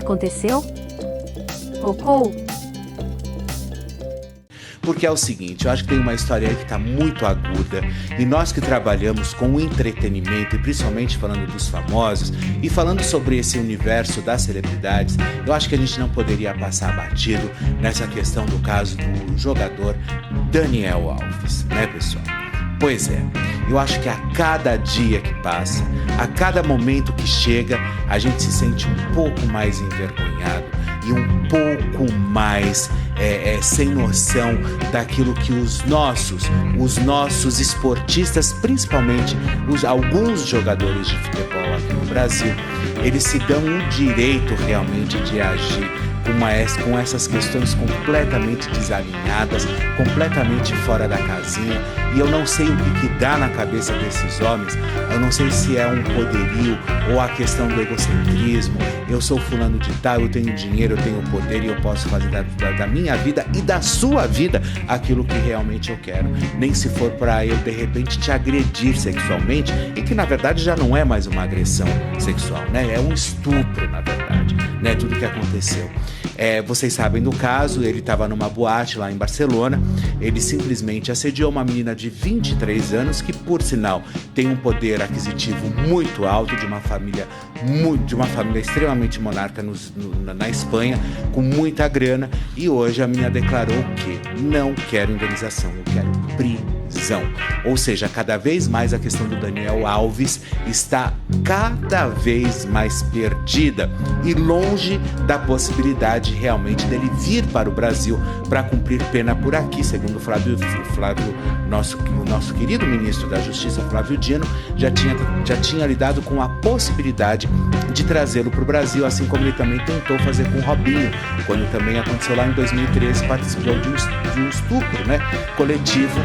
aconteceu? Cocô? Porque é o seguinte, eu acho que tem uma história aí que está muito aguda e nós que trabalhamos com o entretenimento e principalmente falando dos famosos e falando sobre esse universo das celebridades, eu acho que a gente não poderia passar batido nessa questão do caso do jogador Daniel Alves, né, pessoal? Pois é, eu acho que a cada dia que passa, a cada momento que chega, a gente se sente um pouco mais envergonhado e um pouco mais sem noção daquilo que os nossos esportistas, principalmente alguns jogadores de futebol aqui no Brasil, eles se dão o direito realmente de agir com essas questões completamente desalinhadas, completamente fora da casinha. E eu não sei o que dá na cabeça desses homens, eu não sei se é um poderio ou a questão do egocentrismo. Eu sou fulano de tal, eu tenho dinheiro, eu tenho poder e eu posso fazer da minha vida e da sua vida aquilo que realmente eu quero. Nem se for para eu, de repente, te agredir sexualmente, e que na verdade já não é mais uma agressão sexual, né? É um estupro, na verdade, né? Tudo que aconteceu. Vocês sabem do caso, ele estava numa boate lá em Barcelona, ele simplesmente assediou uma menina de 23 anos que, por sinal, tem um poder aquisitivo muito alto, de uma família extremamente monarca na Espanha, com muita grana, e hoje a menina declarou que não quero indenização, eu quero prisão. Ou seja, cada vez mais a questão do Daniel Alves está cada vez mais perdida e longe da possibilidade realmente dele vir para o Brasil para cumprir pena por aqui, segundo o Flávio, nosso querido ministro da Justiça, Flávio Dino, já tinha lidado com a possibilidade de trazê-lo para o Brasil, assim como ele também tentou fazer com o Robinho, quando também aconteceu lá em 2013, participou de um estupro, né, coletivo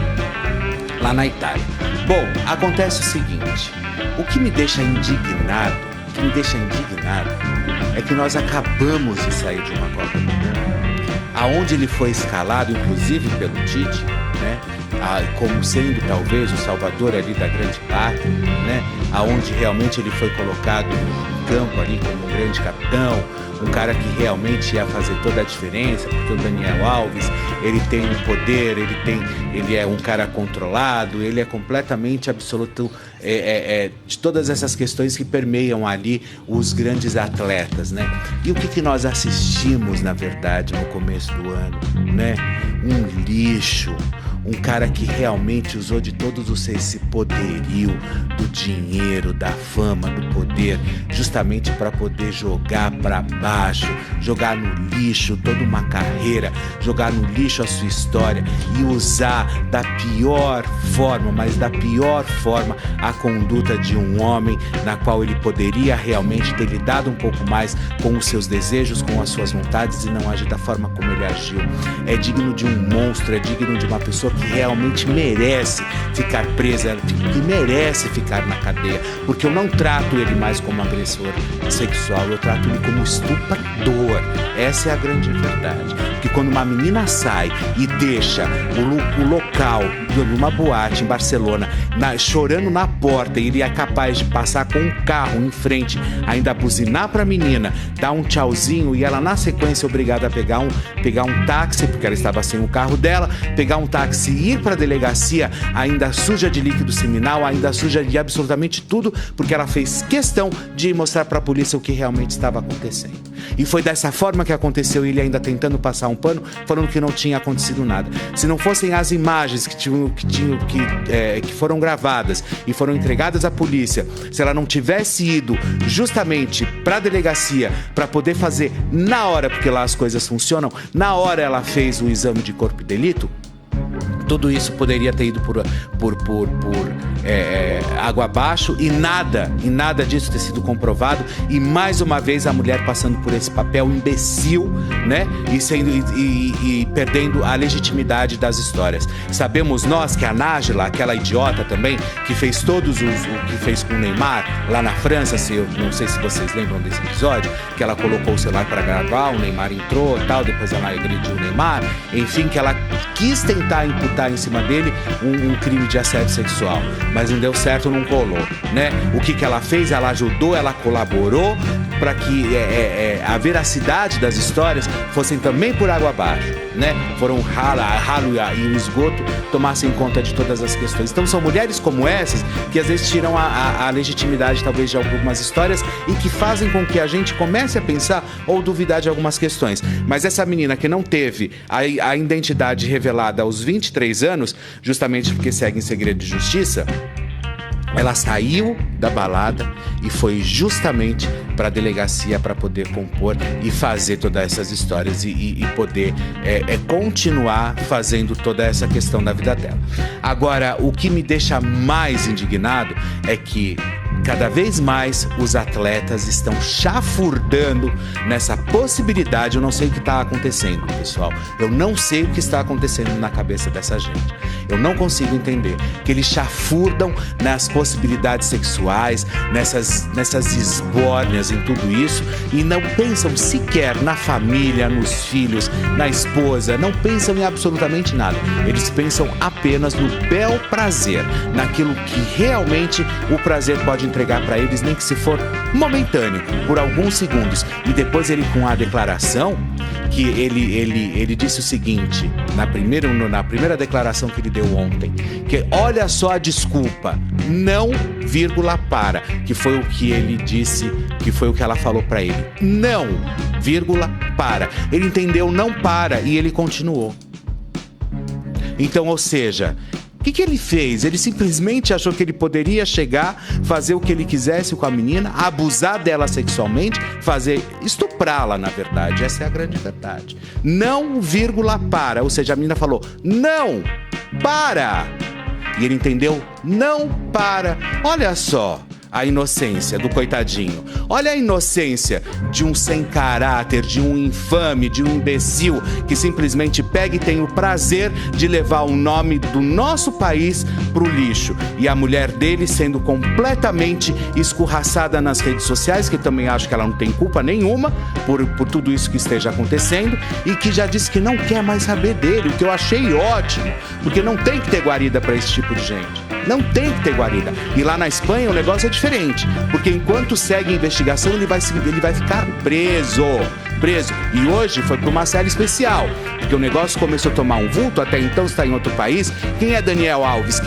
lá na Itália. Bom, acontece o seguinte, o que me deixa indignado é que nós acabamos de sair de uma Copa do Mundo, aonde ele foi escalado, inclusive pelo Tite, né, como sendo talvez o salvador ali da grande pátria, né, aonde realmente ele foi colocado no campo ali como um grande capitão, um cara que realmente ia fazer toda a diferença, porque o Daniel Alves, ele tem um poder, ele é um cara controlado, ele é completamente absoluto de todas essas questões que permeiam ali os grandes atletas, né? E o que nós assistimos, na verdade, no começo do ano, né? Um lixo, um cara que realmente usou de todos esse poderio do dinheiro, da fama, do poder, justamente para poder jogar para baixo, jogar no lixo toda uma carreira, jogar no lixo a sua história e usar da pior forma, mas da pior forma, a conduta de um homem na qual ele poderia realmente ter lidado um pouco mais com os seus desejos, com as suas vontades e não agir da forma como ele agiu. É digno de um monstro, é digno de uma pessoa que realmente merece ficar presa, que merece ficar na cadeia, porque eu não trato ele mais como agressor sexual, eu trato ele como estuprador. Essa é a grande verdade, porque quando uma menina sai e deixa o local de uma boate em Barcelona chorando na porta, e ele é capaz de passar com um carro em frente, ainda buzinar pra menina, dar um tchauzinho, e ela na sequência é obrigada a pegar um táxi, porque ela estava sem o carro dela, pegar um táxi e ir pra delegacia ainda suja de líquido seminal, ainda suja de absolutamente tudo, porque ela fez questão de mostrar pra polícia o que realmente estava acontecendo. E foi dessa forma que aconteceu, ele ainda tentando passar um pano, falando que não tinha acontecido nada. Se não fossem as imagens que foram gravadas e foram entregadas à polícia, se ela não tivesse ido justamente para a delegacia para poder fazer na hora, porque lá as coisas funcionam, na hora ela fez o exame de corpo de delito, tudo isso poderia ter ido por água abaixo e nada disso ter sido comprovado, e mais uma vez a mulher passando por esse papel imbecil, né, e perdendo a legitimidade das histórias. Sabemos nós que a Nájila, aquela idiota também, que fez o que fez com o Neymar lá na França, eu não sei se vocês lembram desse episódio, que ela colocou o celular para gravar, o Neymar entrou e tal, depois ela agrediu o Neymar, enfim, que ela quis tentar imputar em cima dele um crime de assédio sexual. mas não deu certo, não colou, né? O que ela fez? Ela ajudou, ela colaborou para que a veracidade das histórias fossem também por água abaixo, né? Foram ralo e o esgoto tomassem conta de todas as questões. Então são mulheres como essas que às vezes tiram a legitimidade talvez de algumas histórias e que fazem com que a gente comece a pensar ou duvidar de algumas questões. Mas essa menina que não teve a identidade revelada aos 23 anos, justamente porque segue em segredo de justiça, ela saiu da balada e foi justamente para a delegacia para poder compor e fazer todas essas histórias e poder continuar fazendo toda essa questão da vida dela. Agora, o que me deixa mais indignado é que cada vez mais os atletas estão chafurdando nessa possibilidade. Eu não sei o que está acontecendo, pessoal. Eu não sei o que está acontecendo na cabeça dessa gente. Eu não consigo entender que eles chafurdam nas possibilidades sexuais, nessas esbórnias, em tudo isso, e não pensam sequer na família, nos filhos, na esposa, não pensam em absolutamente nada. Eles pensam apenas no bel prazer, naquilo que realmente o prazer pode entregar para eles, nem que se for momentâneo, por alguns segundos. E depois ele, com a declaração, que ele disse o seguinte, na primeira declaração que ele deu ontem, que olha só a desculpa, não, vírgula, para, que foi o que ele disse, que foi o que ela falou para ele. Não, vírgula, para. Ele entendeu não para e ele continuou. Então, ou seja, o que ele fez? Ele simplesmente achou que ele poderia chegar, fazer o que ele quisesse com a menina, abusar dela sexualmente, estuprá-la, na verdade. Essa é a grande verdade. Não, vírgula, para. Ou seja, a menina falou, não, para. E ele entendeu, não, para. Olha só a inocência do coitadinho. Olha a inocência de um sem caráter, de um infame, de um imbecil que simplesmente pega e tem o prazer de levar o nome do nosso país pro lixo. E a mulher dele sendo completamente escorraçada nas redes sociais, que eu também acho que ela não tem culpa nenhuma por tudo isso que esteja acontecendo, e que já disse que não quer mais saber dele, o que eu achei ótimo, porque não tem que ter guarida para esse tipo de gente. Não tem que ter guarida. E lá na Espanha o negócio é diferente, porque enquanto segue a investigação ele vai ficar preso. E hoje foi para uma série especial, porque o negócio começou a tomar um vulto, até então está em outro país. Quem é Daniel Alves?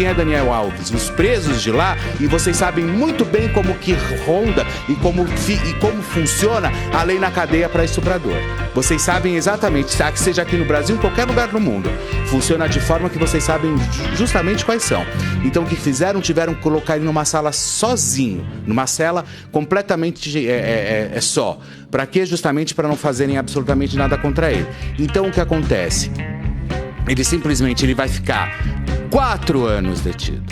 Os presos de lá, e vocês sabem muito bem como que ronda e como funciona a lei na cadeia para estuprador. Vocês sabem exatamente, seja aqui no Brasil, em qualquer lugar do mundo, funciona de forma que vocês sabem justamente quais são. Então o que fizeram? Tiveram que colocar ele numa sala sozinho, numa cela completamente só. Para quê? Justamente para não fazerem absolutamente nada contra ele. Então o que acontece? Ele vai ficar 4 anos detido.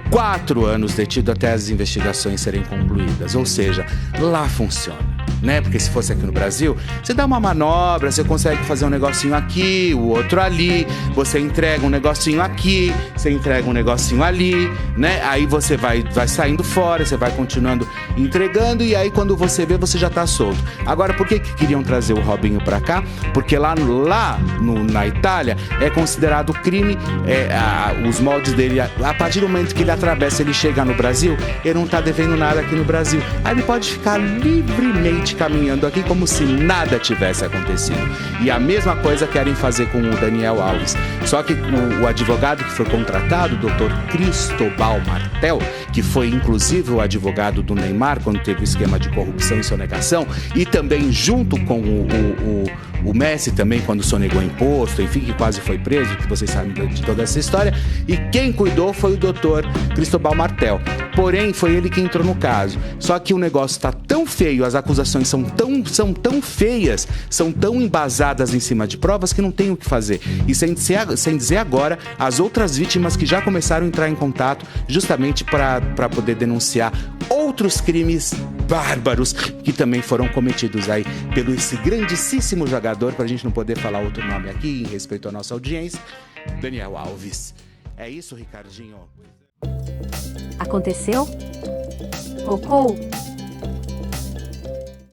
4 anos detido até as investigações serem concluídas. Ou seja, lá funciona, né? Porque se fosse aqui no Brasil, você dá uma manobra, você consegue fazer um negocinho aqui, o outro ali, você entrega um negocinho aqui, você entrega um negocinho ali, né? Aí você vai saindo fora, você vai continuando entregando, e aí quando você vê, você já tá solto. Agora, por que queriam trazer o Robinho pra cá? Porque lá na Itália é considerado crime, os moldes dele, a partir do momento que ele atravessa, ele chega no Brasil, ele não tá devendo nada aqui no Brasil. Aí ele pode ficar livremente caminhando aqui como se nada tivesse acontecido. E a mesma coisa querem fazer com o Daniel Alves. Só que o advogado que foi contratado, o Dr. Cristóbal Martel, que foi inclusive o advogado do Neymar quando teve o esquema de corrupção e sonegação, e também junto com o Messi também quando sonegou imposto, enfim, que quase foi preso, que vocês sabem de toda essa história, e quem cuidou foi o Dr. Cristóbal Martel. Porém, foi ele que entrou no caso. Só que o negócio está tão feio, as acusações são tão feias, são tão embasadas em cima de provas que não tem o que fazer. E sem dizer agora as outras vítimas que já começaram a entrar em contato justamente para poder denunciar outros crimes bárbaros que também foram cometidos aí pelo esse grandíssimo jogador, para a gente não poder falar outro nome aqui em respeito à nossa audiência, Daniel Alves. É isso, Ricardinho. Aconteceu? Cocou?